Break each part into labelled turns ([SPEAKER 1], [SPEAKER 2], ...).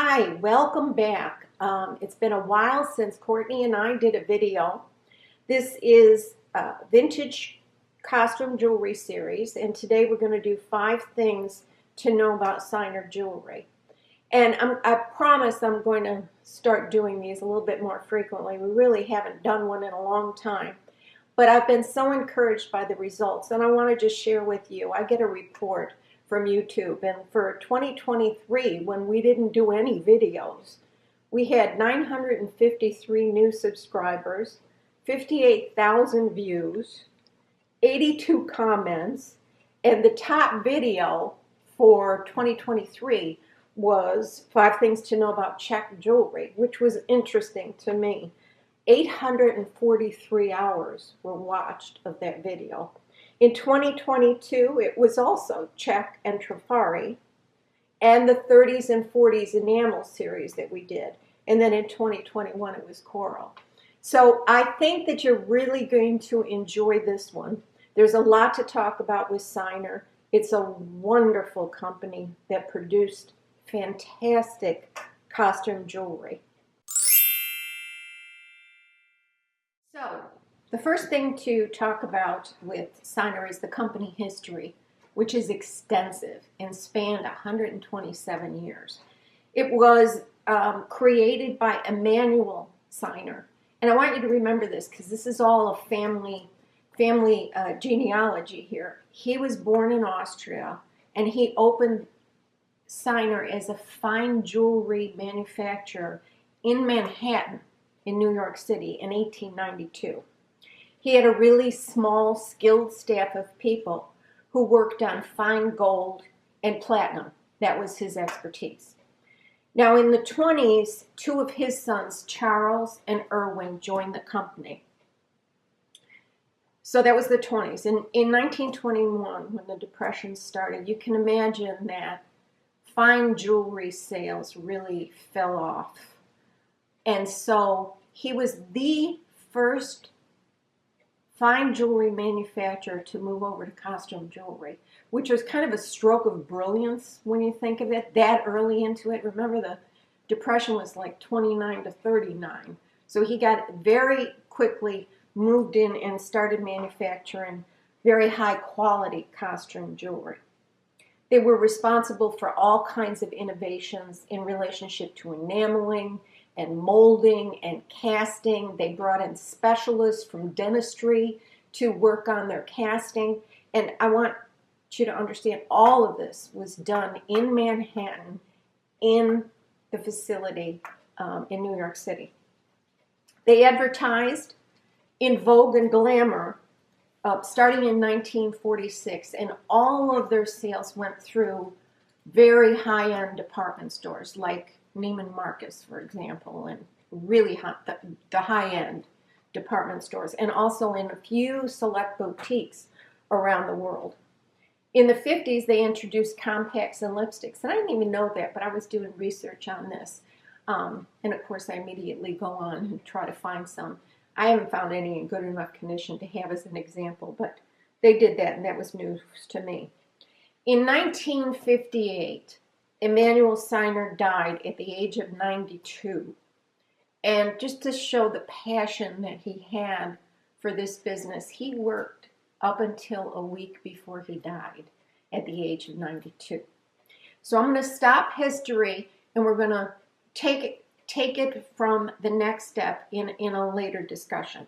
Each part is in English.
[SPEAKER 1] Hi, welcome back. It's been a while since Courtney and I did a video. This is a vintage costume jewelry series, and today we're going to do 5 things to know about Ciner jewelry. And I promise I'm going to start doing these a little bit more frequently. We really haven't done one in a long time. But I've been so encouraged by the results, and I want to just share with you. I get a report from YouTube, and for 2023, when we didn't do any videos, we had 953 new subscribers, 58,000 views, 82 comments, and the top video for 2023 was 5 things to know about check jewelry, which was interesting to me. 843 hours were watched of that video. In 2022, it was also check and Trifari, and the 30s and 40s enamel series that we did. And then in 2021, it was coral. So I think that you're really going to enjoy this one. There's a lot to talk about with Ciner. It's a wonderful company that produced fantastic costume jewelry. So, the first thing to talk about with Ciner is the company history, which is extensive and spanned 127 years. It was created by Emanuel Ciner. And I want you to remember this because this is all a family genealogy here. He was born in Austria, and he opened Ciner as a fine jewelry manufacturer in Manhattan, in New York City, in 1892. He had a really small, skilled staff of people who worked on fine gold and platinum. That was his expertise. Now, in the 20s, 2 of his sons, Charles and Erwin, joined the company. So that was the 20s. And in 1921, when the Depression started, you can imagine that fine jewelry sales really fell off. And so he was the first fine jewelry manufacturer to move over to costume jewelry, which was kind of a stroke of brilliance when you think of it, that early into it. Remember, the Depression was like 29 to 39. So he got very quickly moved in and started manufacturing very high quality costume jewelry. They were responsible for all kinds of innovations in relationship to enameling and molding and casting. They brought in specialists from dentistry to work on their casting. And I want you to understand all of this was done in Manhattan in the facility in New York City. They advertised in Vogue and Glamour starting in 1946, and all of their sales went through very high-end department stores like Neiman Marcus, for example, and really the high-end department stores, and also in a few select boutiques around the world. In the 50s, they introduced compacts and lipsticks, and I didn't even know that, but I was doing research on this. And of course, I immediately go on and try to find some. I haven't found any in good enough condition to have as an example, but they did that, and that was news to me. In 1958, Emanuel Ciner died at the age of 92. And just to show the passion that he had for this business, he worked up until a week before he died at the age of 92. So I'm going to stop history, and we're going to take it from the next step in a later discussion.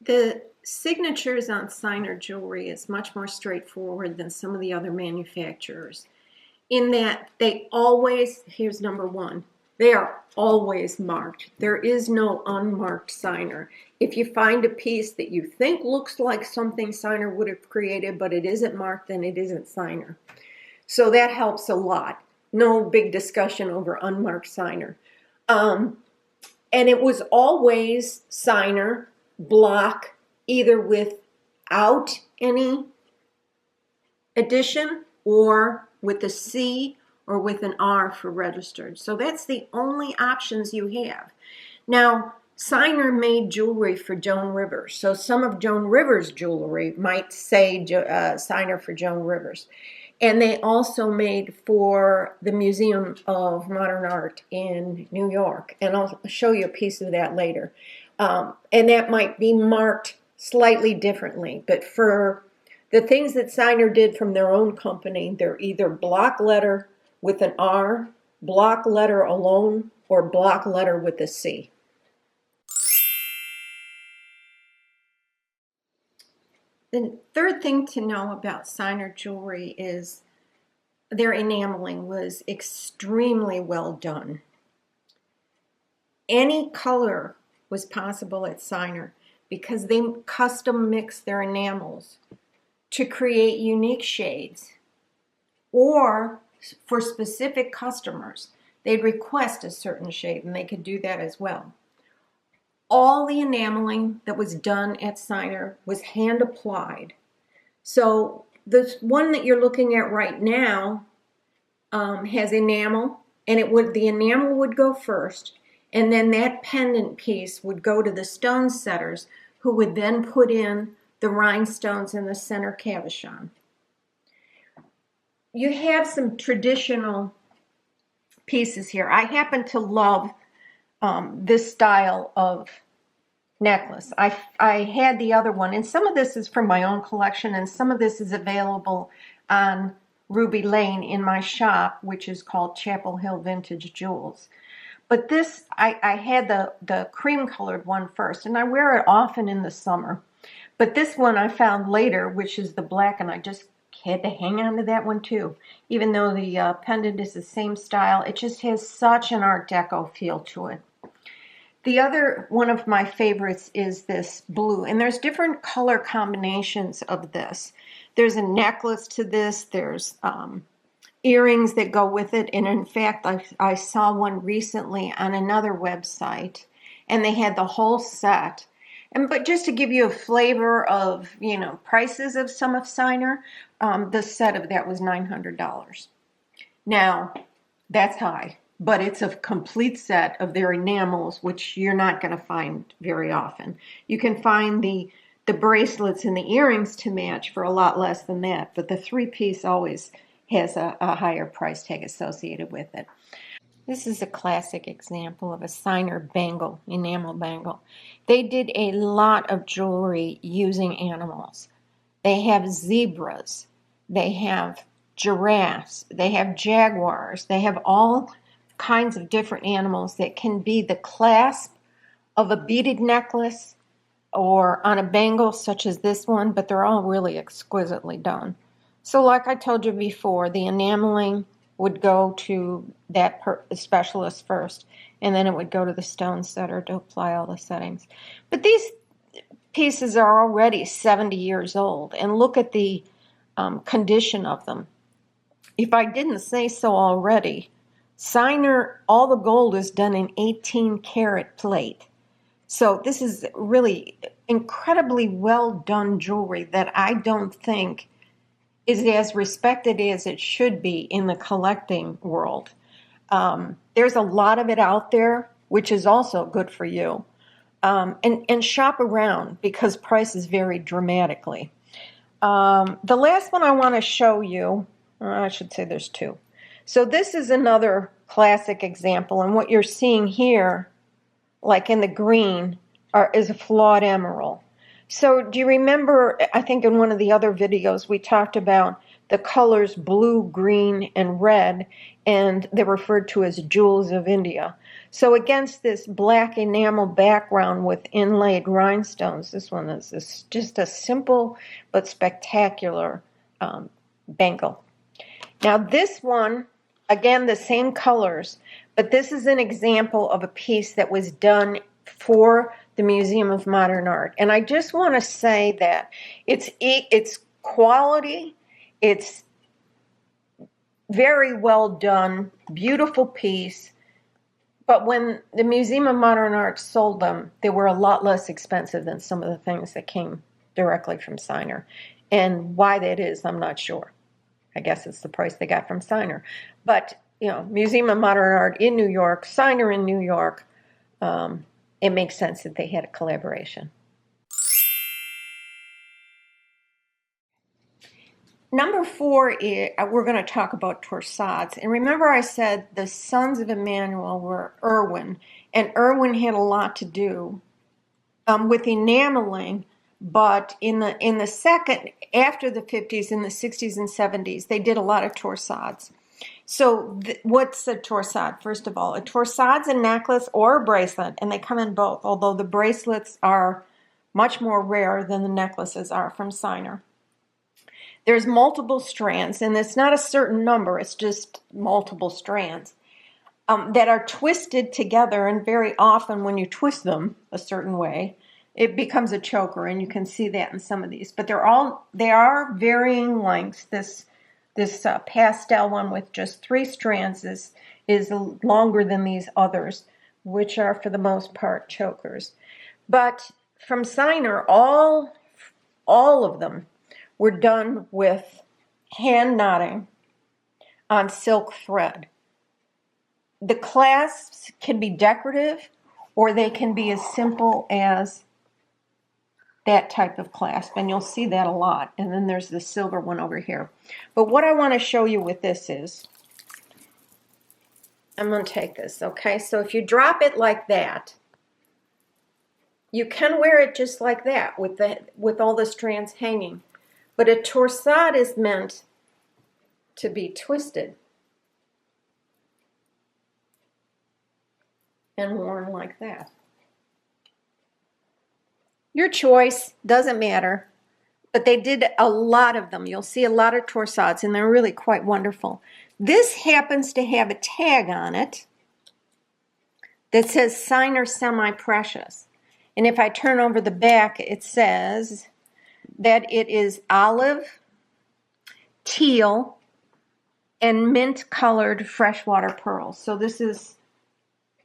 [SPEAKER 1] The signatures on Ciner jewelry is much more straightforward than some of the other manufacturers in that they always, here's number 1, they are always marked. There is no unmarked Ciner. If you find a piece that you think looks like something Ciner would have created, but it isn't marked, then it isn't Ciner. So that helps a lot. No big discussion over unmarked Ciner. And it was always Ciner block, either without any addition or with a C or with an R for registered. So that's the only options you have. Now, Ciner made jewelry for Joan Rivers. So some of Joan Rivers' jewelry might say Ciner for Joan Rivers. And they also made for the Museum of Modern Art in New York. And I'll show you a piece of that later. And that might be marked slightly differently. But for the things that Ciner did from their own company, they're either block letter with an R, block letter alone, or block letter with a C. The third thing to know about Ciner jewelry is their enameling was extremely well done. Any color was possible at Ciner because they custom mix their enamels to create unique shades, or for specific customers, they'd request a certain shade and they could do that as well. All the enameling that was done at Ciner was hand applied. So this one that you're looking at right now has enamel, and the enamel would go first, and then that pendant piece would go to the stone setters, who would then put in the rhinestones in the center cabochon. You have some traditional pieces here. I happen to love this style of necklace. I had the other one, and some of this is from my own collection, and some of this is available on Ruby Lane in my shop, which is called Chapel Hill Vintage Jewels. But this, I had the cream colored one first, and I wear it often in the summer. But this one I found later, which is the black, and I just had to hang on to that one too. Even though the pendant is the same style, it just has such an Art Deco feel to it. The other one of my favorites is this blue, and there's different color combinations of this. There's a necklace to this, there's earrings that go with it, and in fact I saw one recently on another website, and they had the whole set. But just to give you a flavor of, prices of some of Ciner, the set of that was $900. Now, that's high, but it's a complete set of their enamels, which you're not going to find very often. You can find the bracelets and the earrings to match for a lot less than that, but the three-piece always has a higher price tag associated with it. This is a classic example of a Ciner bangle, enamel bangle. They did a lot of jewelry using animals. They have zebras, they have giraffes, they have jaguars, they have all kinds of different animals that can be the clasp of a beaded necklace or on a bangle such as this one, but they're all really exquisitely done. So like I told you before, the enameling would go to that specialist first, and then it would go to the stone setter to apply all the settings. But these pieces are already 70 years old, and look at the condition of them. If I didn't say so already, Ciner, all the gold is done in 18 karat plate. So this is really incredibly well done jewelry that I don't think is as respected as it should be in the collecting world. There's a lot of it out there, which is also good for you. And shop around because prices vary dramatically. The last one I want to show you, I should say there's two. So this is another classic example, and what you're seeing here, like in the green, is a flawed emerald. So do you remember, I think in one of the other videos, we talked about the colors blue, green, and red, and they're referred to as jewels of India. So against this black enamel background with inlaid rhinestones, this one is just a simple but spectacular bangle. Now this one, again, the same colors, but this is an example of a piece that was done for the Museum of Modern Art. And I just want to say that it's quality, it's very well done, beautiful piece, but when the Museum of Modern Art sold them, they were a lot less expensive than some of the things that came directly from Ciner. And why that is, I'm not sure. I guess it's the price they got from Ciner. But, Museum of Modern Art in New York, Ciner in New York, it makes sense that they had a collaboration. Number 4 is we're going to talk about Torsades. And remember I said the sons of Emmanuel were Irwin, and Irwin had a lot to do with enameling, but in the second, after the 50s, in the 60s and 70s, they did a lot of torsades. So what's a torsade? First of all, a torsade's a necklace or a bracelet, and they come in both, although the bracelets are much more rare than the necklaces are from Ciner. There's multiple strands, and it's not a certain number, it's just multiple strands that are twisted together, and very often when you twist them a certain way, it becomes a choker, and you can see that in some of these. But they are varying lengths. This pastel one with just 3 strands is longer than these others, which are for the most part chokers. But from Ciner, all of them were done with hand knotting on silk thread. The clasps can be decorative, or they can be as simple as that type of clasp, and you'll see that a lot. And then there's the silver one over here. But what I want to show you with this is, I'm going to take this, okay? So if you drop it like that, you can wear it just like that with all the strands hanging. But a torsade is meant to be twisted and worn like that. Your choice, doesn't matter, but they did a lot of them. You'll see a lot of torsades, and they're really quite wonderful. This happens to have a tag on it that says Ciner Semi-Precious. And if I turn over the back, it says that it is olive, teal, and mint-colored freshwater pearls. So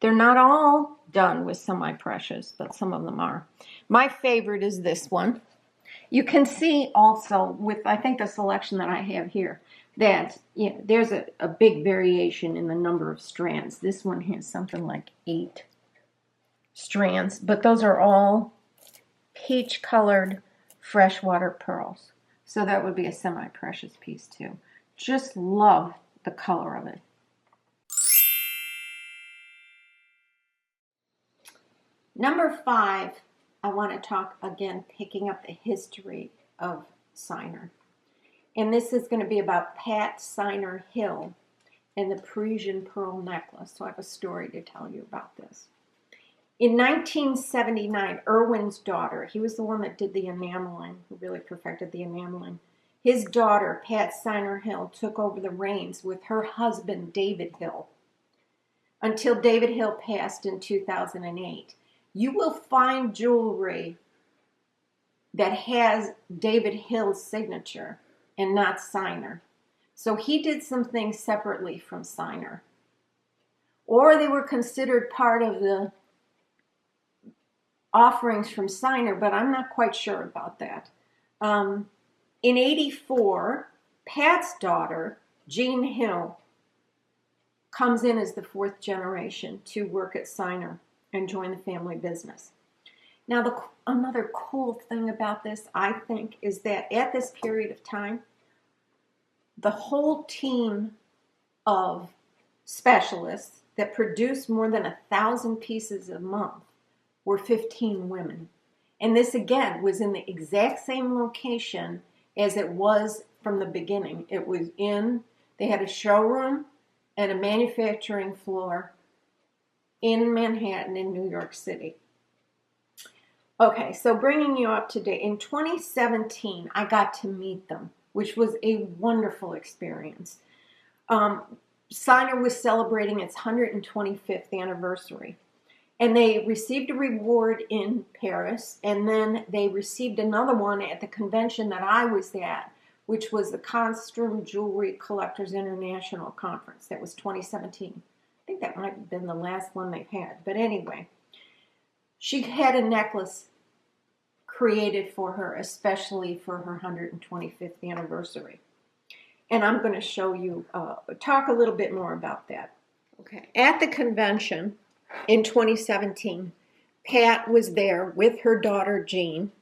[SPEAKER 1] they're not all done with semi-precious, but some of them are. My favorite is this one. You can see also with, I think, the selection that I have here, that there's a big variation in the number of strands. This one has something like 8 strands, but those are all peach-colored freshwater pearls. So that would be a semi-precious piece too. Just love the color of it. Number 5, I want to talk again, picking up the history of Ciner. And this is going to be about Pat Ciner Hill and the Parisian pearl necklace. So I have a story to tell you about this. In 1979, Irwin's daughter, he was the one that did the enameling, who really perfected the enameling. His daughter, Pat Ciner Hill, took over the reins with her husband, David Hill, until David Hill passed in 2008. You will find jewelry that has David Hill's signature and not Ciner. So he did some things separately from Ciner. Or they were considered part of the offerings from Ciner, but I'm not quite sure about that. In 84, Pat's daughter, Jean Hill, comes in as the 4th generation to work at Ciner and join the family business. Now, another cool thing about this, I think, is that at this period of time, the whole team of specialists that produced more than 1,000 pieces a month were 15 women. And this, again, was in the exact same location as it was from the beginning. They had a showroom and a manufacturing floor in Manhattan in New York City. Okay, so bringing you up to date, in 2017, I got to meet them, which was a wonderful experience. Ciner was celebrating its 125th anniversary, and they received a reward in Paris, and then they received another one at the convention that I was at, which was the Costume Jewelry Collectors International Conference. That was 2017. I think that might have been the last one they've had. But anyway, she had a necklace created for her, especially for her 125th anniversary. And I'm going to show you, talk a little bit more about that. Okay. At the convention in 2017, Pat was there with her daughter, Jean,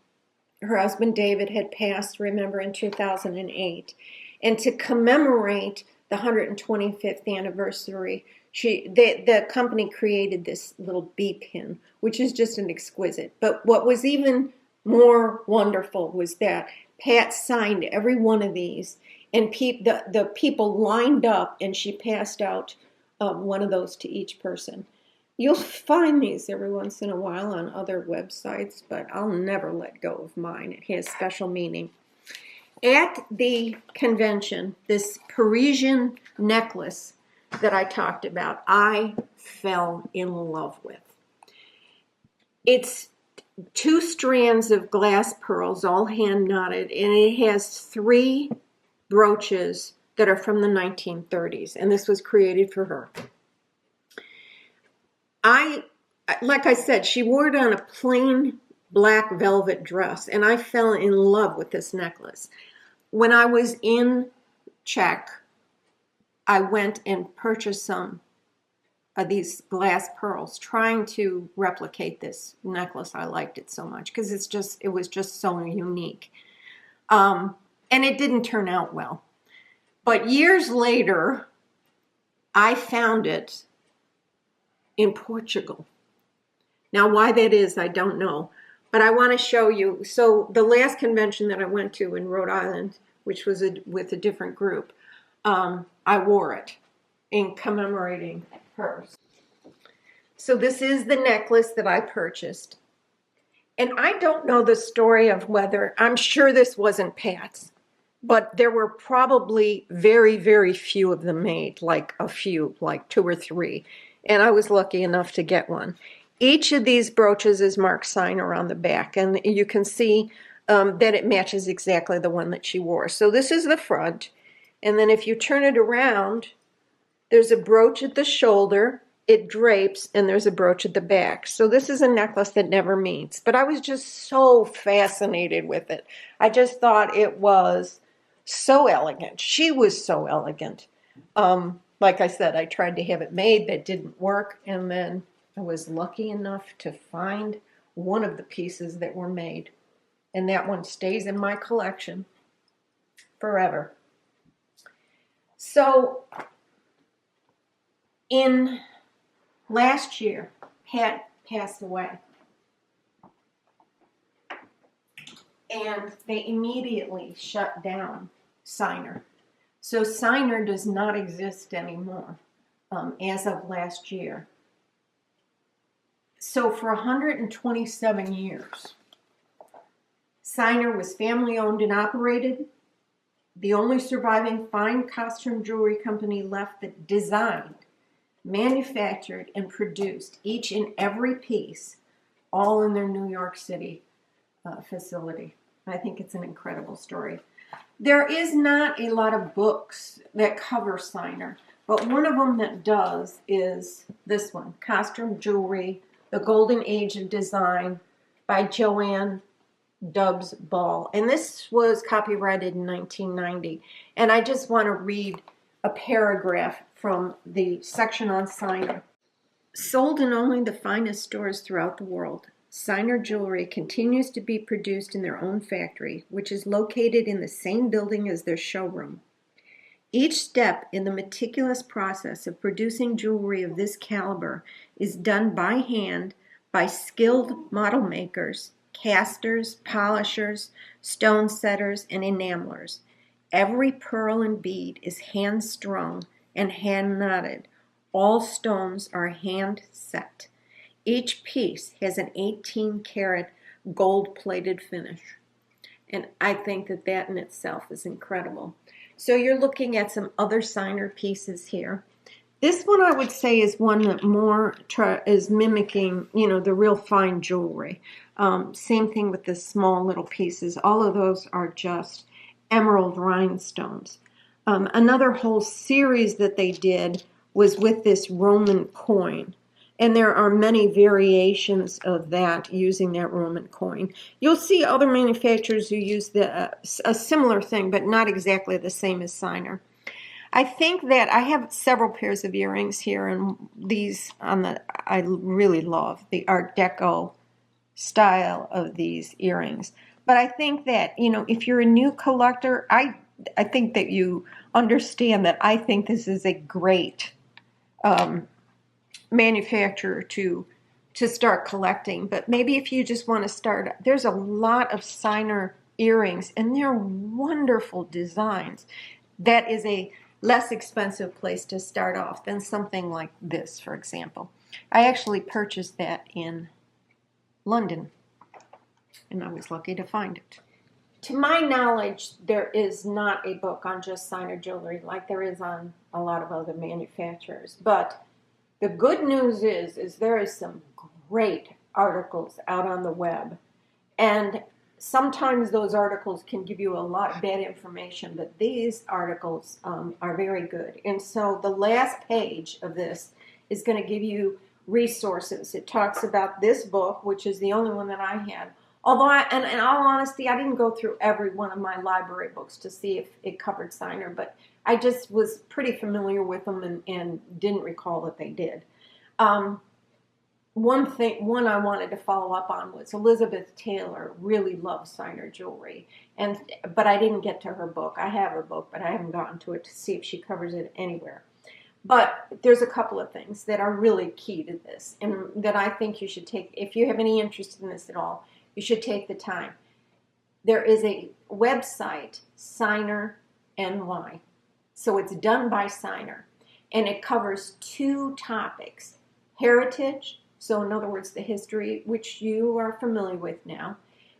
[SPEAKER 1] Her husband David had passed, remember, in 2008. And to commemorate the 125th anniversary, the company created this little bee pin, which is just an exquisite. But what was even more wonderful was that Pat signed every one of these, and the people lined up, and she passed out one of those to each person. You'll find these every once in a while on other websites, but I'll never let go of mine. It has special meaning. At the convention, this Parisian necklace that I talked about, I fell in love with. It's 2 strands of glass pearls, all hand knotted, and it has 3 brooches that are from the 1930s, and this was created for her. Like I said, she wore it on a plain black velvet dress, and I fell in love with this necklace. When I was in Czech, I went and purchased some of these glass pearls, trying to replicate this necklace. I liked it so much because it was just so unique. And it didn't turn out well. But years later, I found it in Portugal. Now, why that is, I don't know. But I want to show you. So the last convention that I went to in Rhode Island, which was with a different group, I wore it in commemorating her. So this is the necklace that I purchased. And I don't know the story of whether, I'm sure this wasn't Pat's, but there were probably very, very few of them made, like a few, like 2 or 3. And I was lucky enough to get one. Each of these brooches is marked Ciner on the back, and you can see that it matches exactly the one that she wore. So this is the front, and then if you turn it around, there's a brooch at the shoulder, it drapes, and there's a brooch at the back. So this is a necklace that never meets, but I was just so fascinated with it. I just thought it was so elegant. She was so elegant. Like I said, I tried to have it made, that didn't work, and then I was lucky enough to find one of the pieces that were made, and that one stays in my collection forever. So in last year, Pat passed away, and they immediately shut down Ciner. So Ciner does not exist anymore as of last year. So for 127 years, Ciner was family owned and operated. The only surviving fine costume jewelry company left that designed, manufactured, and produced each and every piece, all in their New York City facility. I think it's an incredible story. There is not a lot of books that cover Ciner, but one of them that does is this one, Costume Jewelry, The Golden Age of Design by Joanne Dubs Ball. And this was copyrighted in 1990. And I just want to read a paragraph from the section on Ciner. Sold in only the finest stores throughout the world, Ciner jewelry continues to be produced in their own factory, which is located in the same building as their showroom. Each step in the meticulous process of producing jewelry of this caliber is done by hand by skilled model makers, casters, polishers, stone setters, and enamelers. Every pearl and bead is hand strung and hand knotted. All stones are hand set. Each piece has an 18-karat gold-plated finish. And I think that that in itself is incredible. So you're looking at some other Ciner pieces here. This one I would say is one that more is mimicking, the real fine jewelry. Same thing with the small little pieces. All of those are just emerald rhinestones. Another whole series that they did was with this Roman coin. And there are many variations of that using that Roman coin. You'll see other manufacturers who use a similar thing, but not exactly the same as Ciner. I think that I have several pairs of earrings here, and these I really love the Art Deco style of these earrings. But I think that, you know, if you're a new collector, I think that you understand that I think this is a great manufacturer to start collecting. But maybe if you just want to start, there's a lot of Ciner earrings, and they're wonderful designs. That is a less expensive place to start off than something like this, for example. I actually purchased that in London, and I was lucky to find it. To my knowledge, there is not a book on just Ciner jewelry like there is on a lot of other manufacturers. But the good news is there is some great articles out on the web. And sometimes those articles can give you a lot of bad information, but these articles are very good. And so the last page of this is going to give you resources. It talks about this book, which is the only one that I had. Although, in all honesty, I didn't go through every one of my library books to see if it covered Ciner, but I just was pretty familiar with them and didn't recall that they did. One I wanted to follow up on was Elizabeth Taylor really loves Ciner jewelry, but I didn't get to her book. I have her book, but I haven't gotten to it to see if she covers it anywhere. But there's a couple of things that are really key to this, and that I think you should take, if you have any interest in this at all, you should take the time. There is a website, Ciner NY. So it's done by Ciner, and it covers two topics: heritage, so in other words, the history, which you are familiar with now,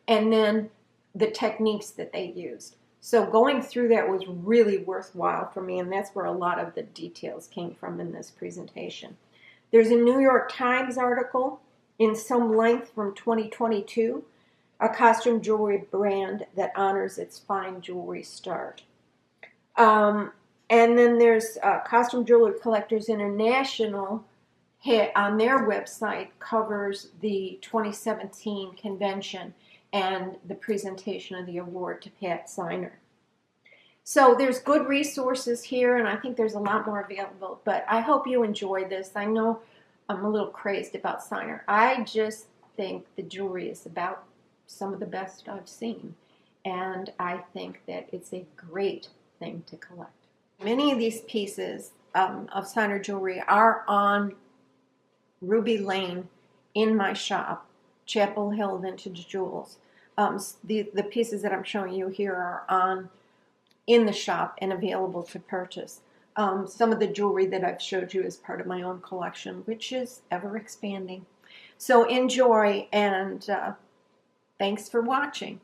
[SPEAKER 1] and then the techniques that they used. So going through that was really worthwhile for me, and that's where a lot of the details came from in this presentation. There's a New York Times article in some length from 2022, a costume jewelry brand that honors its fine jewelry start. And then there's Costume Jewelry Collectors International on their website covers the 2017 convention and the presentation of the award to Pat Ciner. So there's good resources here, and I think there's a lot more available, but I hope you enjoyed this. I know I'm a little crazed about Ciner. I just think the jewelry is about some of the best I've seen, and I think that it's a great thing to collect. Many of these pieces of Ciner jewelry are on Ruby Lane in my shop, Chapel Hill Vintage Jewels. The pieces that I'm showing you here are in the shop and available to purchase. Some of the jewelry that I've showed you is part of my own collection, which is ever expanding. So enjoy, and thanks for watching.